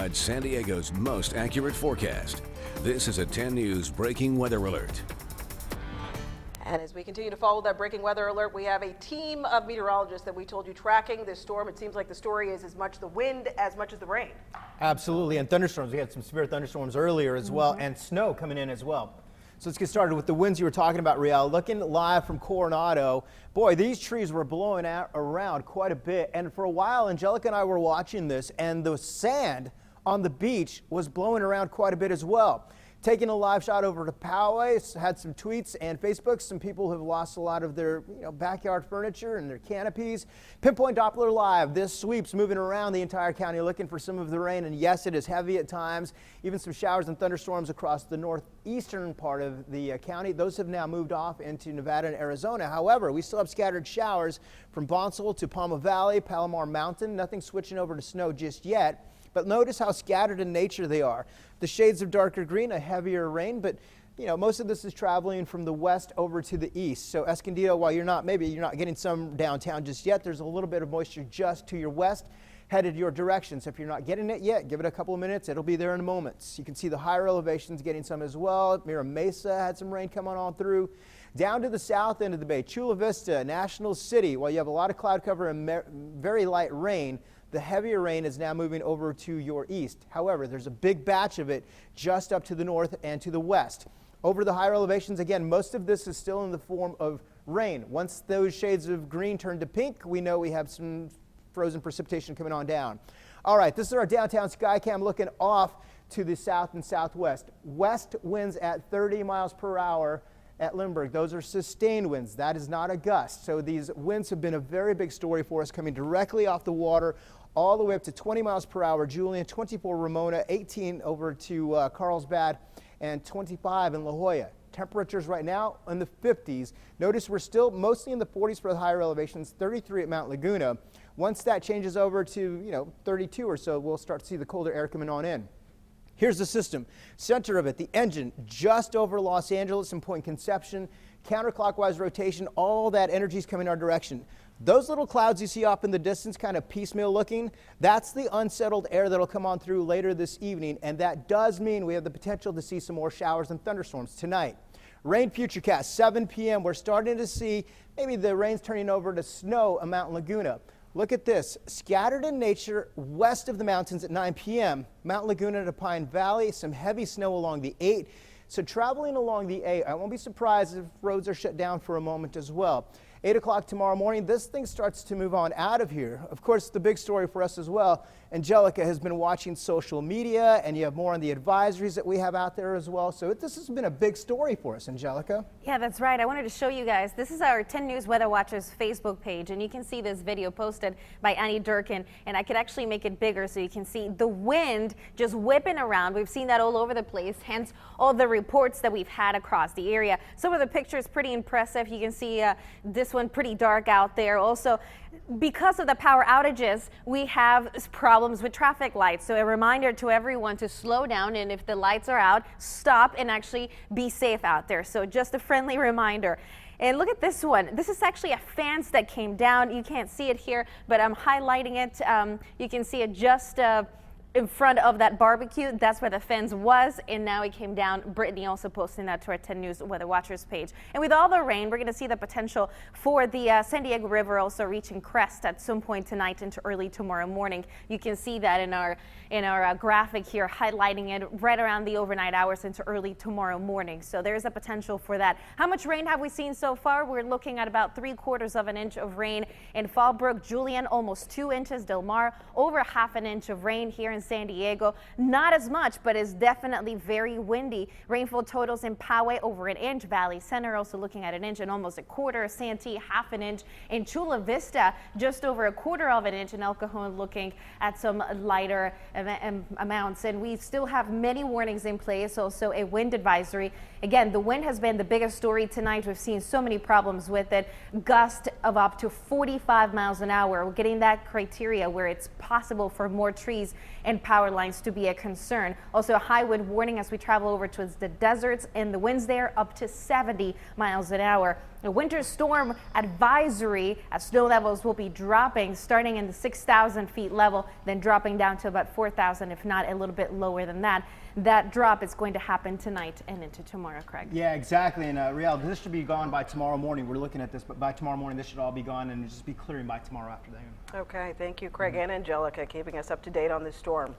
at San Diego's most accurate forecast. This is a 10 News breaking weather alert. And as we continue to follow that breaking weather alert, we have a team of meteorologists that we told you tracking this storm. It seems like the story is as much the wind as much as the rain. Absolutely, and thunderstorms. We had some severe thunderstorms earlier as well, and snow coming in as well. So let's get started with the winds you were talking about, Riel. Looking live from Coronado, boy, these trees were blowing around quite a bit. And for a while, Angelica and I were watching this, and the sand on the beach was blowing around quite a bit as well. Taking a live shot over to Poway, had some tweets and Facebook. Some people have lost a lot of their backyard furniture and their canopies. Pinpoint Doppler live. This sweeps moving around the entire county looking for some of the rain. And yes, it is heavy at times. Even some showers and thunderstorms across the northeastern part of the county. Those have now moved off into Nevada and Arizona. However, we still have scattered showers from Bonsall to Palma Valley, Palomar Mountain. Nothing switching over to snow just yet. But notice how scattered in nature they are. The shades of darker green, a heavier rain, but most of this is traveling from the west over to the east. So Escondido, while maybe you're not getting some downtown just yet, there's a little bit of moisture just to your west, headed your direction. So if you're not getting it yet, give it a couple of minutes. It'll be there in a moment. You can see the higher elevations getting some as well. Mira Mesa had some rain coming on through. Down to the south end of the bay, Chula Vista, National City, while you have a lot of cloud cover and very light rain, the heavier rain is now moving over to your east. However, there's a big batch of it just up to the north and to the west. Over the higher elevations, again, most of this is still in the form of rain. Once those shades of green turn to pink, we know we have some frozen precipitation coming on down. All right, this is our downtown skycam looking off to the south and southwest. West winds at 30 miles per hour at Lindbergh. Those are sustained winds. That is not a gust. So these winds have been a very big story for us, coming directly off the water all the way up to 20 miles per hour. Julian, 24 Ramona, 18 over to Carlsbad, and 25 in La Jolla. Temperatures right now in the 50s. Notice we're still mostly in the 40s for the higher elevations, 33 at Mount Laguna. Once that changes over to 32 or so, we'll start to see the colder air coming on in. Here's the system. Center of it, the engine just over Los Angeles and Point Conception. Counterclockwise rotation, all that energy is coming our direction. Those little clouds you see off in the distance, kind of piecemeal looking, that's the unsettled air that'll come on through later this evening, and that does mean we have the potential to see some more showers and thunderstorms tonight. Rain futurecast, 7 p.m. We're starting to see maybe the rain's turning over to snow at Mount Laguna. Look at this, scattered in nature west of the mountains at 9 p.m. Mount Laguna to Pine Valley, some heavy snow along the 8. So traveling along the 8, I won't be surprised if roads are shut down for a moment as well. 8 o'clock tomorrow morning, this thing starts to move on out of here. Of course, the big story for us as well, Angelica has been watching social media, and you have more on the advisories that we have out there as well. So this has been a big story for us, Angelica. Yeah, that's right. I wanted to show you guys. This is our 10 News Weather Watchers Facebook page, and you can see this video posted by Annie Durkin, and I could actually make it bigger so you can see the wind just whipping around. We've seen that all over the place, hence all the reports that we've had across the area. Some of the pictures pretty impressive. You can see this one pretty dark out there. Also, because of the power outages, we have problems with traffic lights. So a reminder to everyone to slow down, and if the lights are out, stop and actually be safe out there. So just a friendly reminder. And look at this one. This is actually a fence that came down. You can't see it here, but I'm highlighting it. You can see it just in front of that barbecue. That's where the fence was, and now it came down. Brittany also posting that to our 10 News Weather Watchers page. And with all the rain, we're going to see the potential for the San Diego River also reaching crest at some point tonight into early tomorrow morning. You can see that in our graphic here, highlighting it right around the overnight hours into early tomorrow morning. So there's a potential for that. How much rain have we seen so far? We're looking at about 3/4 of an inch of rain in Fallbrook, Julian, almost 2 inches, Del Mar, over 1/2 inch of rain here in San Diego. Not as much, but it's definitely very windy. Rainfall totals in Poway over 1 inch, Valley Center also looking at 1 inch and almost 1/4, Santee 1/2 inch, in Chula Vista just over 1/4 of an inch, and El Cajon looking at some lighter amounts. And we still have many warnings in place, also a wind advisory. Again, the wind has been the biggest story tonight. We've seen so many problems with it. Gust of up to 45 miles an hour. We're getting that criteria where it's possible for more trees and power lines to be a concern. Also a high wind warning as we travel over towards the deserts, and the winds there up to 70 miles an hour. A winter storm advisory, as snow levels will be dropping starting in the 6,000 feet level, then dropping down to about 4,000, if not a little bit lower than that. That drop is going to happen tonight and into tomorrow, Craig. Yeah, exactly. And Riel, this should be gone by tomorrow morning. We're looking at this, but by tomorrow morning, this should all be gone and just be clearing by tomorrow afternoon. Okay, thank you, Craig and Angelica, keeping us up to date on this storm.